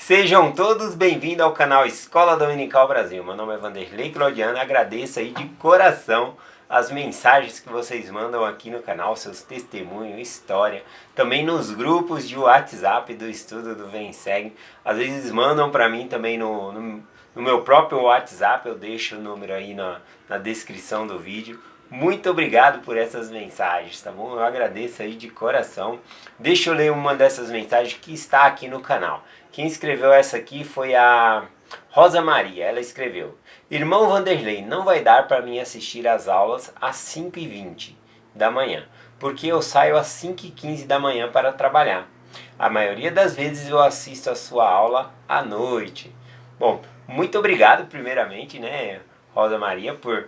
Sejam todos bem-vindos ao canal Escola Dominical Brasil. Meu nome é Vanderlei Claudiano, agradeço aí de coração as mensagens que vocês mandam aqui no canal, seus testemunhos, história, também nos grupos de WhatsApp do estudo do Vem Segue. Às vezes mandam para mim também no meu próprio WhatsApp, eu deixo o número aí na descrição do vídeo. Muito obrigado por essas mensagens, tá bom? Eu agradeço aí de coração. Deixa eu ler uma dessas mensagens que está aqui no canal. Quem escreveu essa aqui foi a Rosa Maria. Ela escreveu: Irmão Vanderlei, não vai dar para mim assistir às aulas às 5h20 da manhã, porque eu saio às 5h15 da manhã para trabalhar. A maioria das vezes eu assisto a sua aula à noite. Bom, muito obrigado primeiramente, né, Rosa Maria, por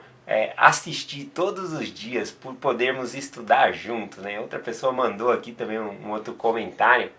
assistir todos os dias, por podermos estudar juntos, né? Outra pessoa mandou aqui também um outro comentário,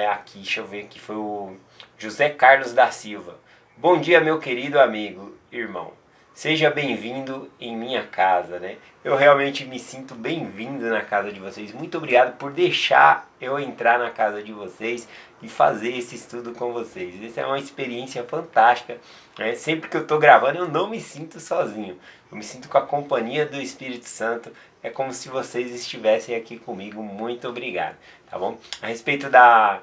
aqui, deixa eu ver, que foi o José Carlos da Silva. Bom dia, meu querido amigo, irmão. Seja bem-vindo em minha casa, né? Eu realmente me sinto bem-vindo na casa de vocês. Muito obrigado por deixar eu entrar na casa de vocês e fazer esse estudo com vocês. Essa é uma experiência fantástica, né? Sempre que eu estou gravando, eu não me sinto sozinho. Eu me sinto com a companhia do Espírito Santo. É como se vocês estivessem aqui comigo. Muito obrigado, tá bom? A respeito da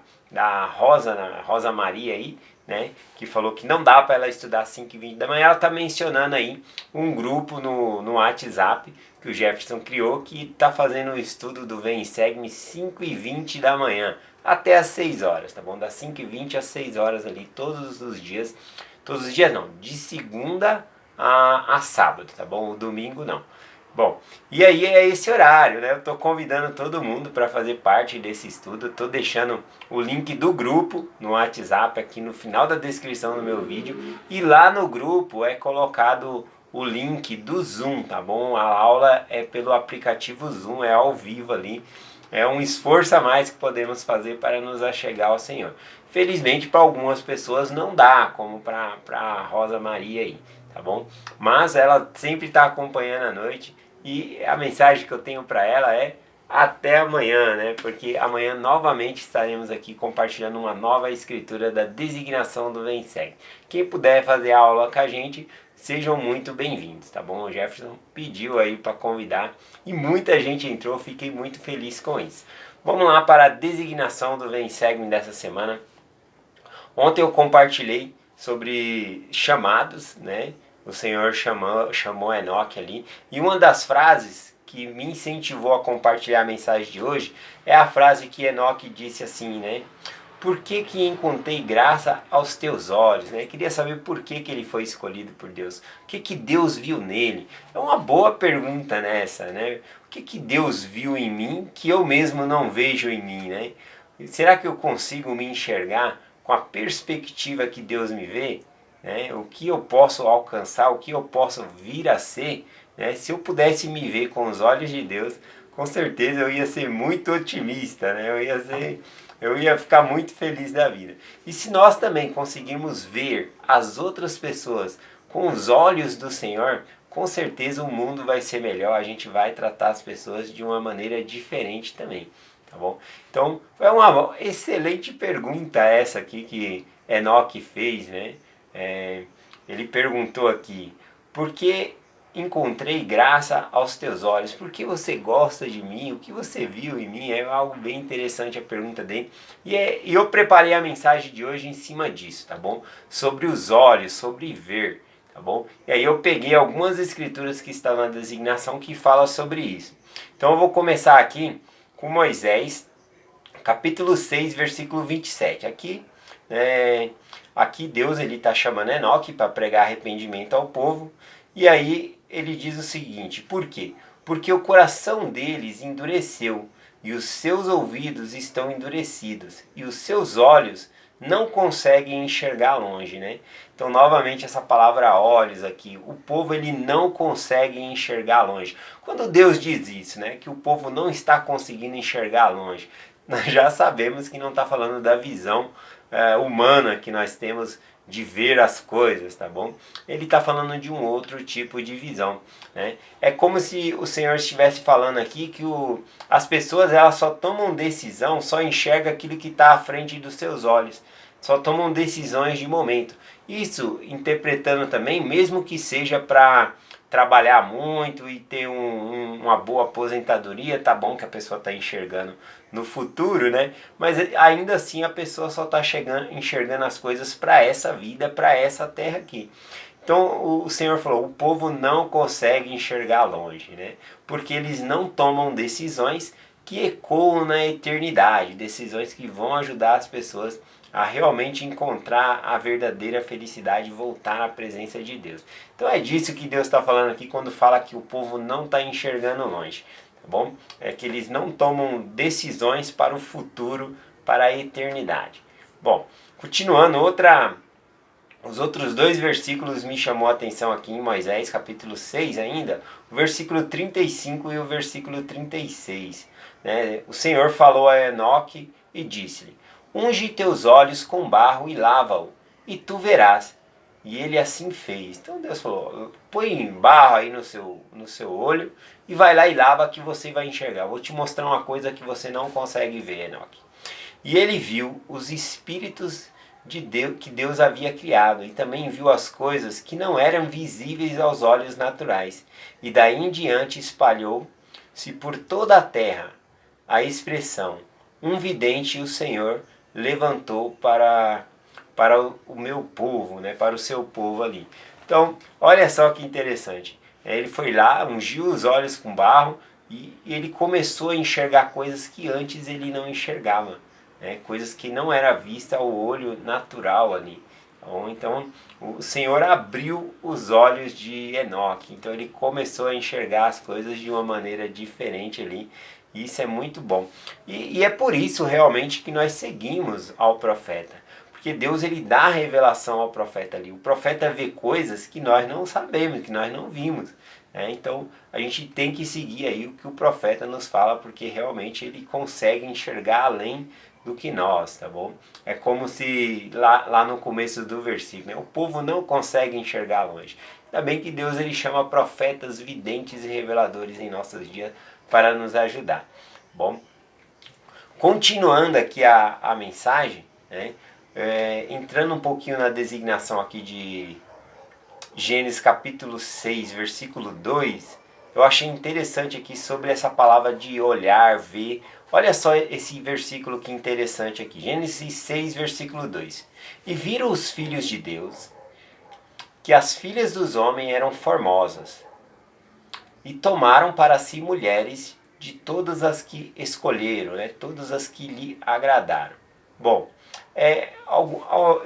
Rosa Maria aí, né, que falou que não dá para ela estudar às 5h20 da manhã, ela está mencionando aí um grupo no WhatsApp que o Jefferson criou, que está fazendo o estudo do Vem e Segue-me 5h20 da manhã até às 6 horas, tá bom? Das 5h20 às 6 horas ali, todos os dias não, de segunda a sábado, tá bom? O domingo não. Bom, e aí é esse horário, né? Eu estou convidando todo mundo para fazer parte desse estudo. Estou deixando o link do grupo no WhatsApp aqui no final da descrição do meu vídeo. E lá no grupo é colocado o link do Zoom, tá bom? A aula é pelo aplicativo Zoom, é ao vivo ali. É um esforço a mais que podemos fazer para nos achegar ao Senhor. Felizmente para algumas pessoas não dá, como para a Rosa Maria aí, tá bom? Mas ela sempre está acompanhando à noite. E a mensagem que eu tenho para ela é até amanhã, né? Porque amanhã novamente estaremos aqui compartilhando uma nova escritura da designação do Vem Segue. Quem puder fazer a aula com a gente, sejam muito bem-vindos, tá bom? O Jefferson pediu aí para convidar e muita gente entrou, fiquei muito feliz com isso. Vamos lá para a designação do Vem Segue-me dessa semana. Ontem eu compartilhei sobre chamados, né? O Senhor chamou Enoque ali. E uma das frases que me incentivou a compartilhar a mensagem de hoje é a frase que Enoque disse assim, né? Por que encontrei graça aos teus olhos, né? Queria saber por que ele foi escolhido por Deus. O que Deus viu nele? É uma boa pergunta nessa, né? O que Deus viu em mim que eu mesmo não vejo em mim, né? Será que eu consigo me enxergar com a perspectiva que Deus me vê? Né? O que eu posso alcançar, o que eu posso vir a ser, né? Se eu pudesse me ver com os olhos de Deus, com certeza eu ia ser muito otimista, né? Eu ia ficar muito feliz da vida. E se nós também conseguirmos ver as outras pessoas com os olhos do Senhor, com certeza o mundo vai ser melhor, a gente vai tratar as pessoas de uma maneira diferente também, tá bom? Então, foi uma excelente pergunta essa aqui que Enoque fez, né? Ele perguntou aqui: por que encontrei graça aos teus olhos? Por que você gosta de mim? O que você viu em mim? É algo bem interessante a pergunta dele. E eu preparei a mensagem de hoje em cima disso, tá bom? Sobre os olhos, sobre ver, tá bom? E aí eu peguei algumas escrituras que estão na designação que falam sobre isso. Então eu vou começar aqui com Moisés, capítulo 6, versículo 27. Aqui Deus está chamando Enoque para pregar arrependimento ao povo. E aí ele diz o seguinte: por quê? Porque o coração deles endureceu, e os seus ouvidos estão endurecidos, e os seus olhos não conseguem enxergar longe, né? Então, novamente, essa palavra olhos aqui, o povo ele não consegue enxergar longe. Quando Deus diz isso, né, que o povo não está conseguindo enxergar longe, nós já sabemos que não está falando da visão humana que nós temos de ver as coisas, tá bom? Ele está falando de um outro tipo de visão, né? É como se o Senhor estivesse falando aqui que as pessoas elas só tomam decisão, só enxergam aquilo que está à frente dos seus olhos, só tomam decisões de momento. Isso interpretando também, mesmo que seja para trabalhar muito e ter uma boa aposentadoria, tá bom que a pessoa está enxergando no futuro, né? Mas ainda assim a pessoa só está enxergando as coisas para essa vida, para essa terra aqui. Então o Senhor falou, o povo não consegue enxergar longe, né? Porque eles não tomam decisões que ecoam na eternidade, decisões que vão ajudar as pessoas a realmente encontrar a verdadeira felicidade e voltar à presença de Deus. Então é disso que Deus está falando aqui quando fala que o povo não está enxergando longe, tá bom? É que eles não tomam decisões para o futuro, para a eternidade. Bom, continuando, os outros dois versículos me chamou a atenção aqui em Moisés, capítulo 6 ainda, o versículo 35 e o versículo 36. Né? O Senhor falou a Enoque e disse-lhe, unge teus olhos com barro e lava-o, e tu verás. E ele assim fez. Então Deus falou, põe barro aí no seu olho e vai lá e lava que você vai enxergar. Vou te mostrar uma coisa que você não consegue ver, Enoque. E ele viu os espíritos de Deus que Deus havia criado e também viu as coisas que não eram visíveis aos olhos naturais. E daí em diante espalhou-se por toda a terra a expressão, um vidente o Senhor levantou para o meu povo, né, para o seu povo ali. Então, olha só que interessante. Ele foi lá, ungiu os olhos com barro e ele começou a enxergar coisas que antes ele não enxergava, né, coisas que não era vista ao olho natural ali. Então, o Senhor abriu os olhos de Enoque. Então, ele começou a enxergar as coisas de uma maneira diferente ali. E isso é muito bom. E é por isso realmente que nós seguimos ao profeta. Porque Deus ele dá revelação ao profeta ali. O profeta vê coisas que nós não sabemos, que nós não vimos. Né? Então a gente tem que seguir aí o que o profeta nos fala, porque realmente ele consegue enxergar além do que nós, tá bom? É como se lá no começo do versículo, né? O povo não consegue enxergar longe. Ainda bem que Deus ele chama profetas, videntes e reveladores em nossos dias para nos ajudar. Bom, continuando aqui a mensagem, né? Entrando um pouquinho na designação aqui de Gênesis capítulo 6, versículo 2, eu achei interessante aqui sobre essa palavra de olhar, ver. Olha só esse versículo que interessante aqui. Gênesis 6, versículo 2. E viram os filhos de Deus que as filhas dos homens eram formosas, e tomaram para si mulheres de todas as que escolheram, né? Todas as que lhe agradaram. Bom,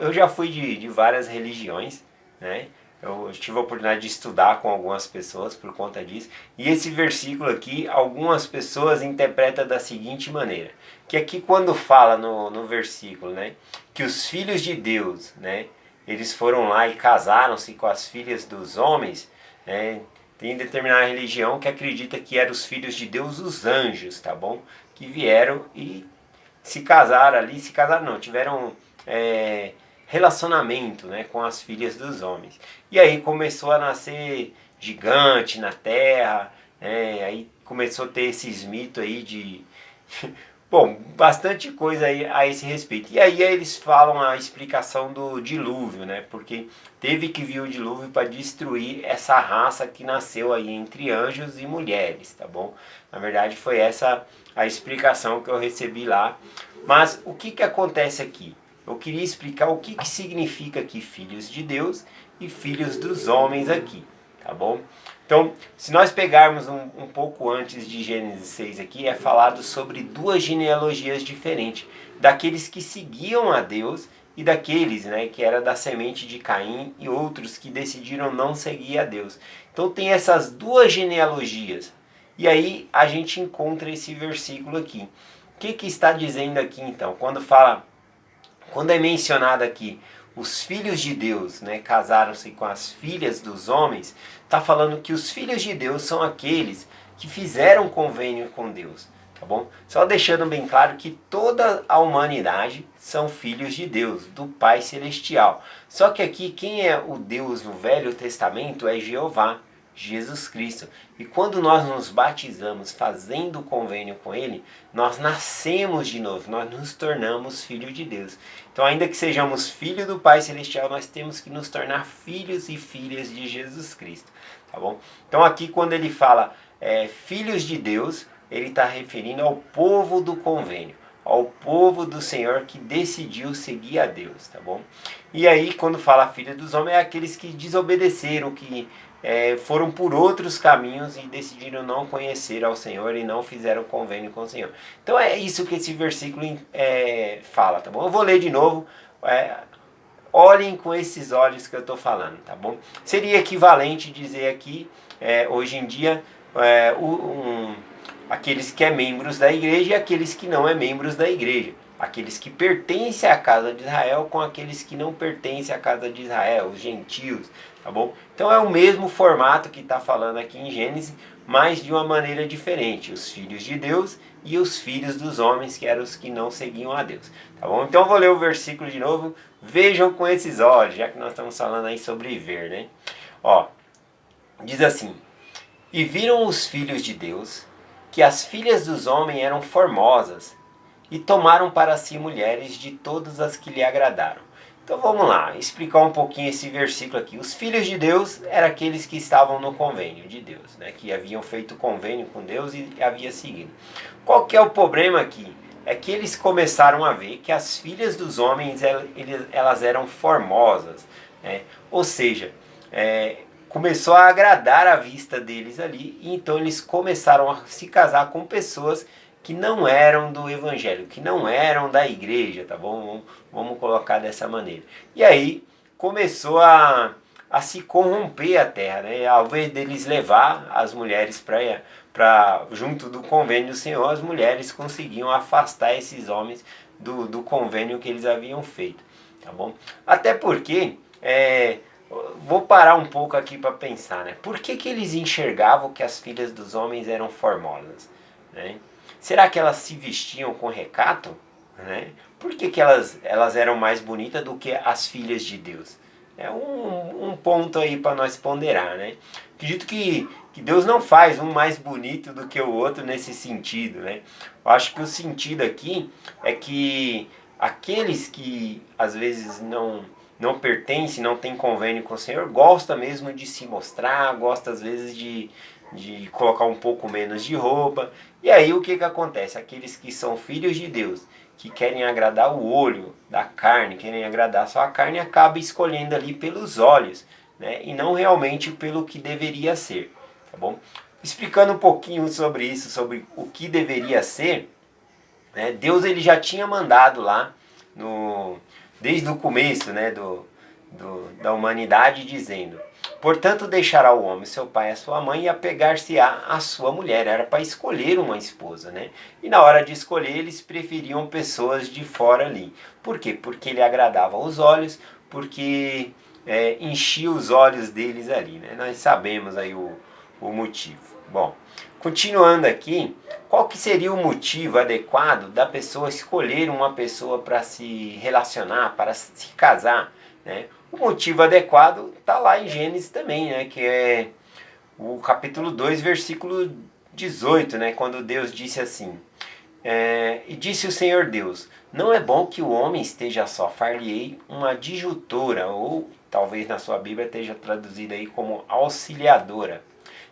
eu já fui de várias religiões, né? Eu tive a oportunidade de estudar com algumas pessoas por conta disso. E esse versículo aqui, algumas pessoas interpretam da seguinte maneira. Que aqui quando fala no versículo, né? Que os filhos de Deus, né? Eles foram lá e casaram-se com as filhas dos homens, né? Tem determinada religião que acredita que eram os filhos de Deus, os anjos, tá bom? Que vieram e se casaram ali, não, tiveram relacionamento, né, com as filhas dos homens. E aí começou a nascer gigante na terra, aí começou a ter esses mitos aí de... Bom, bastante coisa aí a esse respeito. E aí eles falam a explicação do dilúvio, né? Porque teve que vir o dilúvio para destruir essa raça que nasceu aí entre anjos e mulheres, tá bom? Na verdade foi essa a explicação que eu recebi lá. Mas o que acontece aqui? Eu queria explicar o que significa aqui filhos de Deus e filhos dos homens aqui, tá bom? Então, se nós pegarmos um pouco antes de Gênesis 6 aqui, é falado sobre duas genealogias diferentes, daqueles que seguiam a Deus e daqueles, né, que era da semente de Caim e outros que decidiram não seguir a Deus. Então tem essas duas genealogias. E aí a gente encontra esse versículo aqui. O que está dizendo aqui então? Quando é mencionado aqui os filhos de Deus, né, casaram-se com as filhas dos homens, está falando que os filhos de Deus são aqueles que fizeram convênio com Deus. tá bom? Só deixando bem claro que toda a humanidade são filhos de Deus, do Pai Celestial. Só que aqui quem é o Deus no Velho Testamento é Jeová, Jesus Cristo. E quando nós nos batizamos fazendo convênio com Ele, nós nascemos de novo, nós nos tornamos filhos de Deus. Então ainda que sejamos filhos do Pai Celestial, nós temos que nos tornar filhos e filhas de Jesus Cristo, tá bom? Então aqui quando ele fala filhos de Deus, ele está referindo ao povo do convênio, ao povo do Senhor que decidiu seguir a Deus, tá bom? E aí quando fala filhos dos homens, é aqueles que desobedeceram, que foram por outros caminhos e decidiram não conhecer ao Senhor e não fizeram convênio com o Senhor. Então é isso que esse versículo fala, tá bom? Eu vou ler de novo. Olhem com esses olhos que eu estou falando, tá bom? Seria equivalente dizer aqui, hoje em dia, aqueles que é membros da igreja e aqueles que não é membros da igreja. Aqueles que pertencem à casa de Israel com aqueles que não pertencem à casa de Israel, os gentios, tá bom? Então é o mesmo formato que está falando aqui em Gênesis, mas de uma maneira diferente. Os filhos de Deus e os filhos dos homens, que eram os que não seguiam a Deus, tá bom? Então eu vou ler o versículo de novo. Vejam com esses olhos, já que nós estamos falando aí sobre ver, né? Ó, diz assim: e viram os filhos de Deus que as filhas dos homens eram formosas, e tomaram para si mulheres de todas as que lhe agradaram. Então vamos lá, explicar um pouquinho esse versículo aqui. Os filhos de Deus eram aqueles que estavam no convênio de Deus, né? Que haviam feito convênio com Deus e haviam seguido. Qual que é o problema aqui? É que eles começaram a ver que as filhas dos homens elas eram formosas, né? Ou seja, começou a agradar a vista deles ali, e então eles começaram a se casar com pessoas que não eram do evangelho, que não eram da igreja, tá bom? Vamos colocar dessa maneira. E aí começou a se corromper a terra, né? Ao invés deles levar as mulheres para junto do convênio do Senhor, as mulheres conseguiam afastar esses homens do convênio que eles haviam feito, tá bom? Até porque, vou parar um pouco aqui para pensar, né? Por que eles enxergavam que as filhas dos homens eram formosas, né? Será que elas se vestiam com recato? Né? Por que elas eram mais bonitas do que as filhas de Deus? É um ponto aí para nós ponderar, né? Acredito que Deus não faz um mais bonito do que o outro nesse sentido, né? Eu acho que o sentido aqui é que aqueles que às vezes não pertencem, não têm convênio com o Senhor, gosta mesmo de se mostrar, gosta às vezes de colocar um pouco menos de roupa. E aí o que acontece? Aqueles que são filhos de Deus, que querem agradar o olho da carne, querem agradar só a carne, acaba escolhendo ali pelos olhos, né? E não realmente pelo que deveria ser, tá bom? Explicando um pouquinho sobre isso, sobre o que deveria ser, né? Deus ele já tinha mandado lá, desde o começo, né, da humanidade, dizendo: portanto deixará o homem seu pai e a sua mãe e apegar-se-á à sua mulher. Era para escolher uma esposa, né? E na hora de escolher eles preferiam pessoas de fora ali. Por quê? Porque ele agradava aos olhos, porque enchia os olhos deles ali, né? Nós sabemos aí o motivo. Bom, continuando aqui, qual que seria o motivo adequado da pessoa escolher uma pessoa para se relacionar, para se casar, né? O motivo adequado está lá em Gênesis também, né? Que é o capítulo 2, versículo 18, né? Quando Deus disse assim: e disse o Senhor Deus: não é bom que o homem esteja só, far-lhe-ei uma adjutora, ou talvez na sua Bíblia esteja traduzida aí como auxiliadora,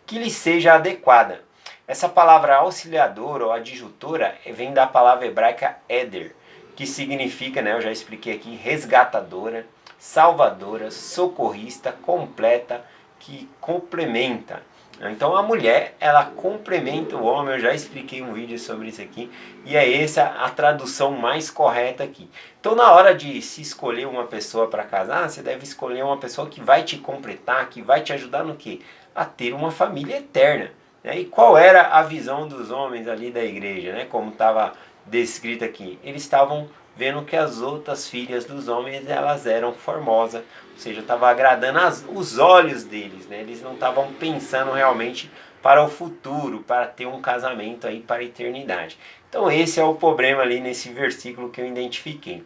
que lhe seja adequada. Essa palavra auxiliadora ou adjutora vem da palavra hebraica éder, que significa, né, eu já expliquei aqui, resgatadora, salvadora, socorrista, completa, que complementa. Então a mulher, ela complementa o homem. Eu já expliquei um vídeo sobre isso aqui, e é essa a tradução mais correta aqui. Então na hora de se escolher uma pessoa para casar, você deve escolher uma pessoa que vai te completar, que vai te ajudar no quê? A ter uma família eterna, né? E qual era a visão dos homens ali da igreja, né? Como estava descrito aqui, eles estavam vendo que as outras filhas dos homens, elas eram formosas, ou seja, estava agradando os olhos deles, né? Eles não estavam pensando realmente para o futuro, para ter um casamento aí para a eternidade. Então esse é o problema ali nesse versículo que eu identifiquei.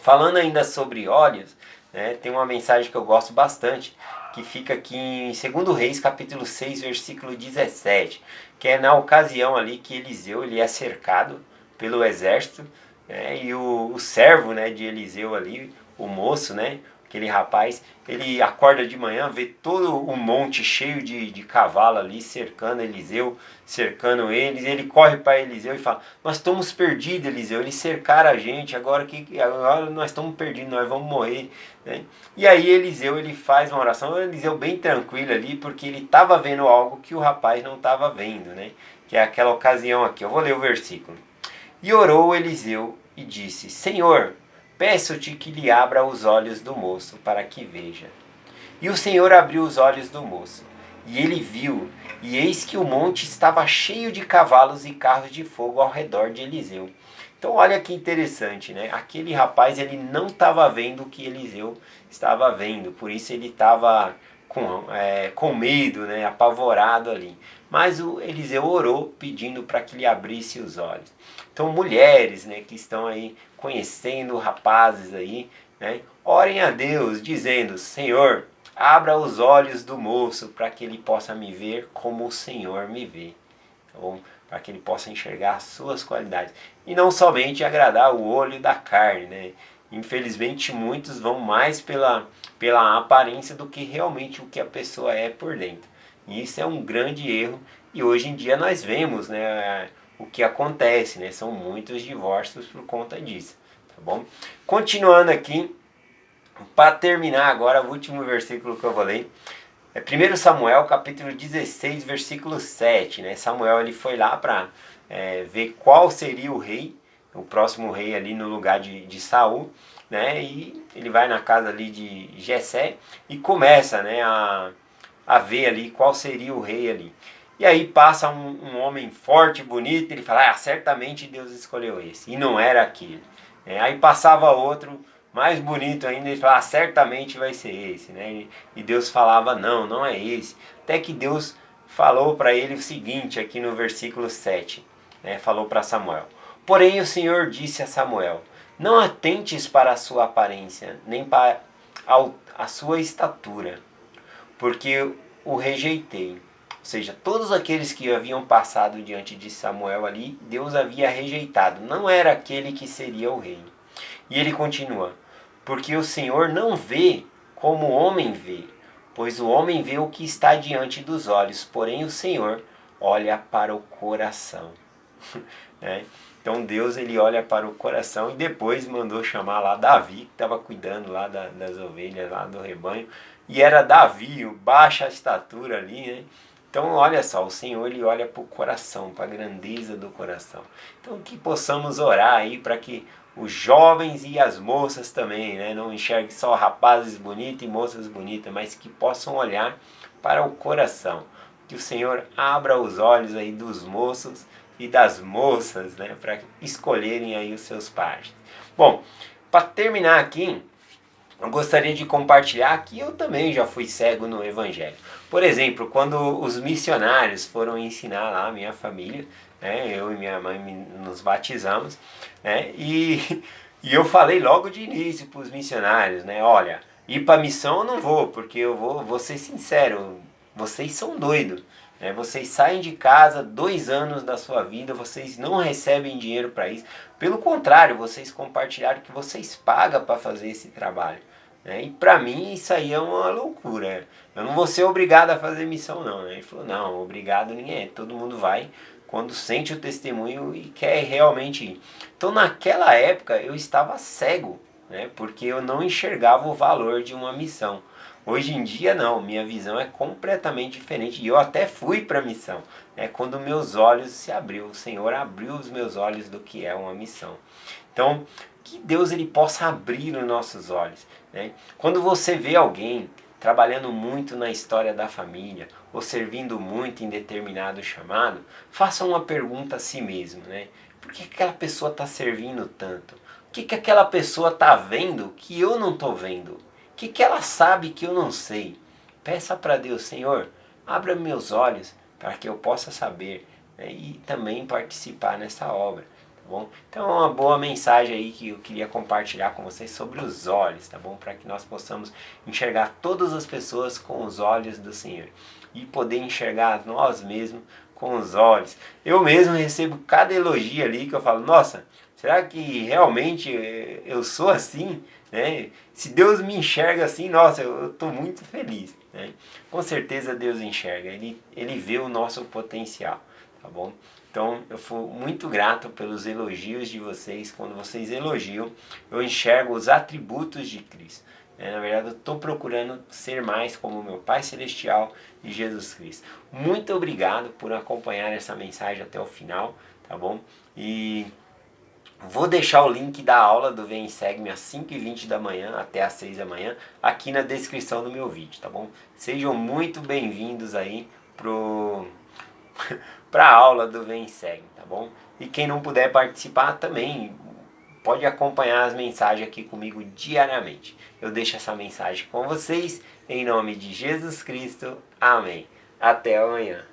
Falando ainda sobre olhos, né, tem uma mensagem que eu gosto bastante, que fica aqui em 2 Reis, capítulo 6, versículo 17, que é na ocasião ali que Eliseu ele é cercado pelo exército, né, e o servo, né, de Eliseu ali, o moço, né, aquele rapaz, ele acorda de manhã, vê todo o monte cheio de cavalo ali cercando Eliseu, cercando eles. Ele corre para Eliseu e fala: nós estamos perdidos, Eliseu, eles cercaram a gente, agora nós estamos perdidos, nós vamos morrer, né? E aí Eliseu ele faz uma oração, Eliseu bem tranquilo ali, porque ele estava vendo algo que o rapaz não estava vendo, né? Que é aquela ocasião aqui. Eu vou ler o versículo. E orou Eliseu e disse: Senhor, peço-te que lhe abra os olhos do moço, para que veja. E o Senhor abriu os olhos do moço, e ele viu, e eis que o monte estava cheio de cavalos e carros de fogo ao redor de Eliseu. Então olha que interessante, né? Aquele rapaz ele não estava vendo o que Eliseu estava vendo, por isso ele estava com medo, né? Apavorado ali. Mas o Eliseu orou pedindo para que lhe abrisse os olhos. Então mulheres, né, que estão aí conhecendo rapazes aí, né, orem a Deus dizendo: Senhor, abra os olhos do moço para que ele possa me ver como o Senhor me vê. Ou para que ele possa enxergar as suas qualidades. E não somente agradar o olho da carne, né? Infelizmente muitos vão mais pela aparência do que realmente o que a pessoa é por dentro. E isso é um grande erro. E hoje em dia nós vemos, né, o que acontece, né? São muitos divórcios por conta disso. Tá bom? Continuando aqui, para terminar agora, o último versículo que eu vou ler é 1 Samuel, capítulo 16, versículo 7. Né? Samuel ele foi lá para ver qual seria o rei, o próximo rei ali no lugar de Saul, né? E ele vai na casa ali de Jessé e começa, né, a ver ali qual seria o rei ali. E aí passa um homem forte, bonito, ele fala: certamente Deus escolheu esse. E não era aquele. Aí passava outro mais bonito ainda, ele fala: certamente vai ser esse, né? E Deus falava: não, não é esse. Até que Deus falou para ele o seguinte, aqui no versículo 7, né? Falou para Samuel: porém o Senhor disse a Samuel: não atentes para a sua aparência, nem para a sua estatura, porque o rejeitei. Ou seja, todos aqueles que haviam passado diante de Samuel ali, Deus havia rejeitado. Não era aquele que seria o rei. E ele continua: porque o Senhor não vê como o homem vê, pois o homem vê o que está diante dos olhos, porém o Senhor olha para o coração. né? Então Deus ele olha para o coração e depois mandou chamar lá Davi, que estava cuidando lá das ovelhas, lá do rebanho. E era Davi, baixa estatura ali, né? Então olha só, o Senhor ele olha para o coração, para a grandeza do coração. Então que possamos orar aí para que os jovens e as moças também, né, não enxerguem só rapazes bonitos e moças bonitas, mas que possam olhar para o coração. Que o Senhor abra os olhos aí dos moços e das moças, né, para escolherem aí os seus pais. Bom, para terminar aqui, eu gostaria de compartilhar que eu também já fui cego no Evangelho. Por exemplo, quando os missionários foram ensinar lá a minha família, né, eu e minha mãe nos batizamos, né, e eu falei logo de início para os missionários, né, olha, ir para a missão eu não vou, porque eu vou ser sincero, vocês são doidos. Vocês saem de casa 2 anos da sua vida, vocês não recebem dinheiro para isso. Pelo contrário, vocês compartilharam que vocês pagam para fazer esse trabalho. E para mim isso aí é uma loucura. Eu não vou ser obrigado a fazer missão não. Ele falou: não, obrigado ninguém é. Todo mundo vai quando sente o testemunho e quer realmente ir. Então naquela época eu estava cego, porque eu não enxergava o valor de uma missão. Hoje em dia não, minha visão é completamente diferente e eu até fui para a missão, quando meus olhos se abriu, o Senhor abriu os meus olhos do que é uma missão. Então, que Deus ele possa abrir os nossos olhos. Quando você vê alguém trabalhando muito na história da família ou servindo muito em determinado chamado, faça uma pergunta a si mesmo, por que aquela pessoa está servindo tanto? O que aquela pessoa está vendo que eu não estou vendo? O que ela sabe que eu não sei? Peça para Deus: Senhor, abra meus olhos para que eu possa saber, né, e também participar nessa obra. Tá bom? Então é uma boa mensagem aí que eu queria compartilhar com vocês sobre os olhos, tá bom? Para que nós possamos enxergar todas as pessoas com os olhos do Senhor e poder enxergar nós mesmos com os olhos. Eu mesmo recebo cada elogio ali que eu falo, nossa, será que realmente eu sou assim? Né? Se Deus me enxerga assim, nossa, eu estou muito feliz. Né? Com certeza Deus enxerga, Ele vê o nosso potencial, tá bom? Então eu fui muito grato pelos elogios de vocês. Quando vocês elogiam, eu enxergo os atributos de Cristo. Na verdade, eu estou procurando ser mais como meu Pai Celestial e Jesus Cristo. Muito obrigado por acompanhar essa mensagem até o final, tá bom? E vou deixar o link da aula do Vem e Segue-me às 5h20 da manhã até às 6 da manhã aqui na descrição do meu vídeo, tá bom? Sejam muito bem-vindos aí para a aula do Vem e Segue, tá bom? E quem não puder participar também pode acompanhar as mensagens aqui comigo diariamente. Eu deixo essa mensagem com vocês em nome de Jesus Cristo. Amém. Até amanhã.